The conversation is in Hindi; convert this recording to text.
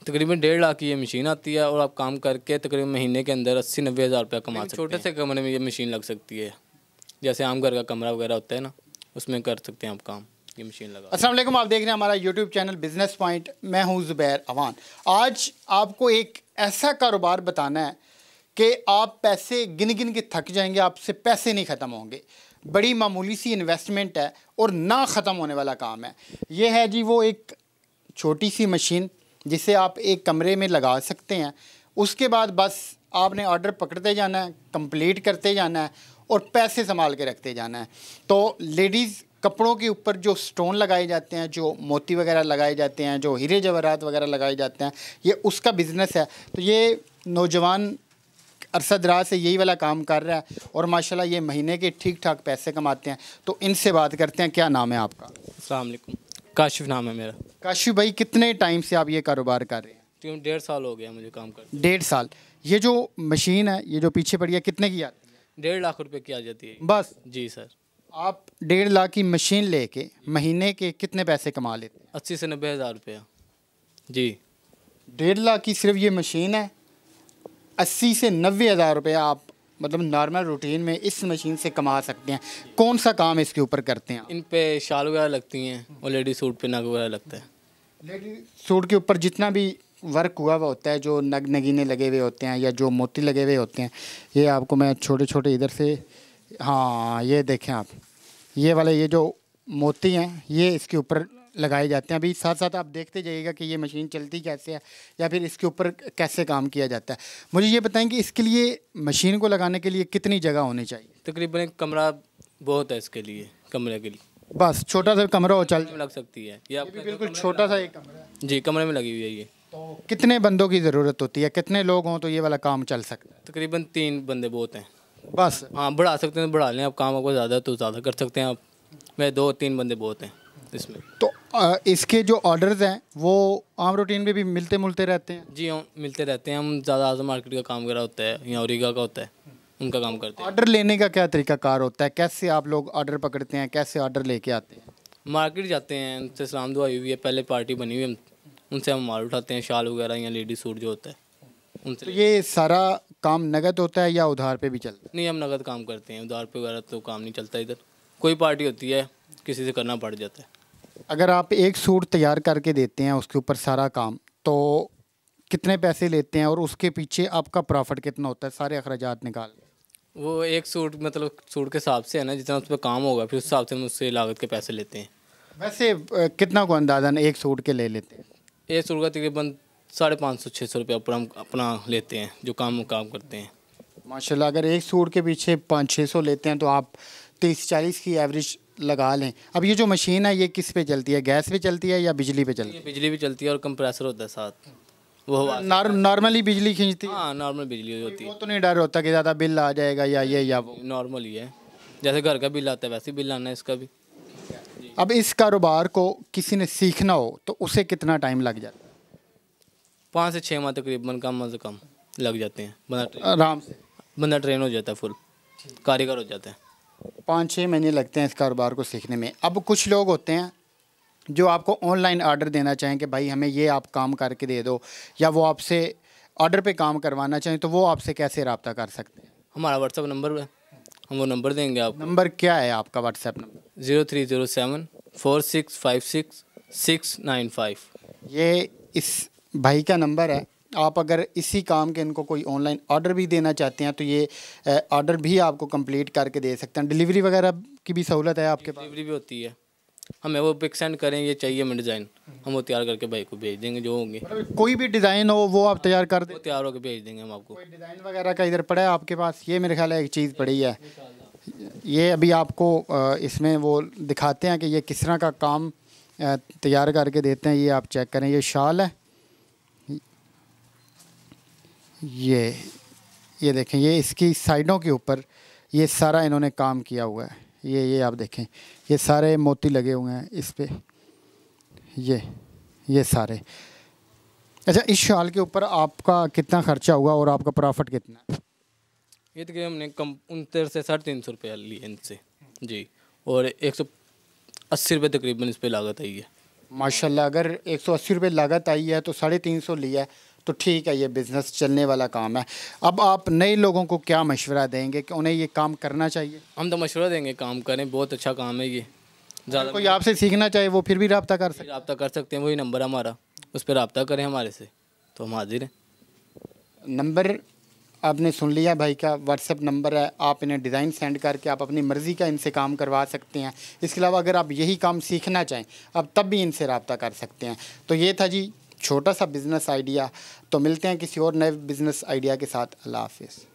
तकरीबन 1.5 लाख की ये मशीन आती है और आप काम करके तकरीबन महीने के अंदर 80-90 हज़ार रुपया कमा सकते हैं। छोटे से कमरे में ये मशीन लग सकती है, जैसे आम घर का कमरा वगैरह होता है ना, उसमें कर सकते हैं आप काम, ये मशीन लगा। अस्सलाम वालेकुम, आप देख रहे हैं हमारा यूट्यूब चैनल बिजनेस पॉइंट। मैं हूं ज़ुबैर अवान। आज आपको एक ऐसा कारोबार बताना है कि आप पैसे गिन गिन के थक जाएंगे, आपसे पैसे नहीं ख़त्म होंगे। बड़ी मामूली सी इन्वेस्टमेंट है और ना ख़त्म होने वाला काम है। ये है जी वो एक छोटी सी मशीन जिसे आप एक कमरे में लगा सकते हैं। उसके बाद बस आपने ऑर्डर पकड़ते जाना है, कंप्लीट करते जाना है और पैसे संभाल के रखते जाना है। तो लेडीज़ कपड़ों के ऊपर जो स्टोन लगाए जाते हैं, जो मोती वगैरह लगाए जाते हैं, जो हीरे जवाहरात वगैरह लगाए जाते हैं, ये उसका बिज़नेस है। तो ये नौजवान अरसा दराज से यही वाला काम कर रहा है और माशाल्लाह ये महीने के ठीक ठाक पैसे कमाते हैं। तो इनसे बात करते हैं। क्या नाम है आपका? अस्सलाम वालेकुम, काशिफ नाम है मेरा। काशिफ भाई, कितने टाइम से आप ये कारोबार कर रहे हैं? 1.5 साल हो गया मुझे काम करते। 1.5 साल। ये जो मशीन है, ये जो पीछे पड़ी है, कितने की आती है? 1.5 लाख रुपए की आ जाती है बस? जी सर। आप 1.5 लाख की मशीन लेके महीने के कितने पैसे कमा लेते हैं? 80 से 90 हज़ार रुपया जी। 1.5 लाख की सिर्फ ये मशीन है, 80 से 90 हज़ार रुपये आप मतलब नॉर्मल रूटीन में इस मशीन से कमा सकते हैं। कौन सा काम इसके ऊपर करते हैं आप? इन पे शाल वगैरह लगती हैं और लेडी सूट पे नग वगैरह लगता है। लेडी सूट के ऊपर जितना भी वर्क हुआ हुआ होता है, जो नग नगीने लगे हुए होते हैं या जो मोती लगे हुए होते हैं, ये आपको मैं छोटे छोटे इधर से, हाँ ये देखें आप, ये वाले ये जो मोती हैं ये इसके ऊपर लगाए जाते हैं। अभी साथ साथ आप देखते जाइएगा कि ये मशीन चलती कैसे है या फिर इसके ऊपर कैसे काम किया जाता है। मुझे ये बताएं कि इसके लिए मशीन को लगाने के लिए कितनी जगह होनी चाहिए? तकरीबन एक कमरा बहुत है इसके लिए, कमरे के लिए बस छोटा सा कमरा हो चल लग सकती है। ये भी बिल्कुल छोटा सा एक कमरा है जी, कमरे में लगी हुई है ये। तो कितने बंदों की ज़रूरत होती है? कितने लोग हों तो ये वाला काम चल सकता है? तकरीबन 3 बंदे बहुत हैं बस? हाँ, बढ़ा सकते हैं, बढ़ा लें आप काम, आपको ज़्यादा तो ज़्यादा कर सकते हैं आप। मैं 2-3 बंदे बहुत हैं इसमें। तो इसके जो ऑर्डर्स हैं वो आम रूटीन में भी मिलते मुलते रहते हैं? जी हाँ, मिलते रहते हैं। हम ज़्यादा आज़म मार्केट का काम करा होता है या औरिगा का होता है, उनका काम करते हैं। ऑर्डर लेने का क्या तरीका कार होता है? कैसे आप लोग ऑर्डर पकड़ते हैं? कैसे ऑर्डर लेके आते हैं? मार्केट जाते हैं, उनसे सलाम दुआ हुई है, पहले पार्टी बनी हुई है, उनसे हम माल उठाते हैं, शाल वगैरह या लेडी सूट जो होता है उनसे। तो ये सारा काम नगद होता है या उधार पे भी चलता है? नहीं, हम नगद काम करते हैं, उधार पे वगैरह तो काम नहीं चलता इधर। कोई पार्टी होती है किसी से करना पड़ जाता है। अगर आप एक सूट तैयार करके देते हैं उसके ऊपर सारा काम, तो कितने पैसे लेते हैं और उसके पीछे आपका प्रॉफिट कितना होता है सारे अखराजात निकाल के? वो एक सूट मतलब सूट के हिसाब से है ना, जितना उस पर काम होगा फिर उस हिसाब से हम उससे लागत के पैसे लेते हैं। वैसे कितना को अंदाज़न एक सूट के ले लेते हैं? एक सूट का तकरीबन 550-600 रुपया ऊपर हम अपना लेते हैं जो काम करते हैं। माशाल्लाह, अगर एक सूट के पीछे 500-600 लेते हैं तो आप 30-40 की एवरेज लगा लें। अब ये जो मशीन है ये किस पे चलती है? गैस पे चलती है या बिजली पे चलती है? बिजली भी चलती है और कंप्रेसर होता है साथ, वो हवा। नॉर्मली बिजली खींचती है? हाँ, नॉर्मल बिजली होती वो है। तो नहीं डर होता कि ज़्यादा बिल आ जाएगा या ये या वो? नॉर्मल ही है, जैसे घर का बिल आता है वैसे ही बिल आना है इसका भी। अब इस कारोबार को किसी ने सीखना हो तो उसे कितना टाइम लग जाता है? 5 से 6 माह तकरीबन कम से कम लग जाते हैं। आराम से बंदा ट्रेन हो जाता है, फुल कारीगर हो जाता है। 5-6 महीने लगते हैं इस कारोबार को सीखने में। अब कुछ लोग होते हैं जो आपको ऑनलाइन ऑर्डर देना चाहें कि भाई हमें ये आप काम करके दे दो, या वो आपसे ऑर्डर पे काम करवाना चाहें, तो वो आपसे कैसे रब्ता कर सकते हैं? हमारा व्हाट्सअप नंबर है, हम वो नंबर देंगे आपको। नंबर क्या है आपका व्हाट्सएप नंबर? 0307465695। ये इस भाई का नंबर है। आप अगर इसी काम के इनको कोई ऑनलाइन ऑर्डर भी देना चाहते हैं तो ये ऑर्डर भी आपको कंप्लीट करके दे सकते हैं। डिलीवरी वगैरह की भी सहूलत है आपके पास? डिलीवरी भी होती है। हमें वो पिक सेंड करें, ये चाहिए हमें डिज़ाइन, हम वो तैयार करके भाई को भेज देंगे जो होंगे। कोई भी डिज़ाइन हो वो आप तैयार कर दें? वो तैयार होकर भेज देंगे हम आपको। कोई डिज़ाइन वगैरह का इधर पड़ा है आपके पास? ये मेरे ख्याल है एक चीज़ पड़ी है, ये अभी आपको इसमें वो दिखाते हैं कि ये किस तरह का काम तैयार करके देते हैं। ये आप चेक करें, ये शाल है, ये देखें, ये इसकी साइडों के ऊपर ये सारा इन्होंने काम किया हुआ है। ये आप देखें, ये सारे मोती लगे हुए हैं इस पे, ये सारे। अच्छा, इस शाल के ऊपर आपका कितना खर्चा हुआ और आपका प्रॉफिट कितना है? ये तकरीबन हमने 69 से 350 रुपये लिए इनसे जी, और 180 रुपये तकरीबन इस पर लागत आई है। माशाल्लाह अगर 180 रुपये लागत आई है तो 350 लिया है तो ठीक है, ये बिज़नेस चलने वाला काम है। अब आप नए लोगों को क्या मशवरा देंगे कि उन्हें ये काम करना चाहिए? हम तो मशवरा देंगे काम करें, बहुत अच्छा काम है ये। ज़्यादा कोई आपसे सीखना चाहे वो फिर भी रब्ता कर सकते? रब्ता कर सकते हैं, वही नंबर हमारा, उस पर रब्ता करें हमारे से तो हम हाजिर हैं। नंबर आपने सुन लिया भाई का, व्हाट्सएप नंबर है, आप इन्हें डिज़ाइन सेंड करके आप अपनी मर्ज़ी का इनसे काम करवा सकते हैं। इसके अलावा अगर आप यही काम सीखना चाहें अब तब भी इनसे रब्ता कर सकते हैं। तो ये था जी छोटा सा बिज़नेस आइडिया। तो मिलते हैं किसी और नए बिज़नेस आइडिया के साथ। अल्लाह हाफ़िज़।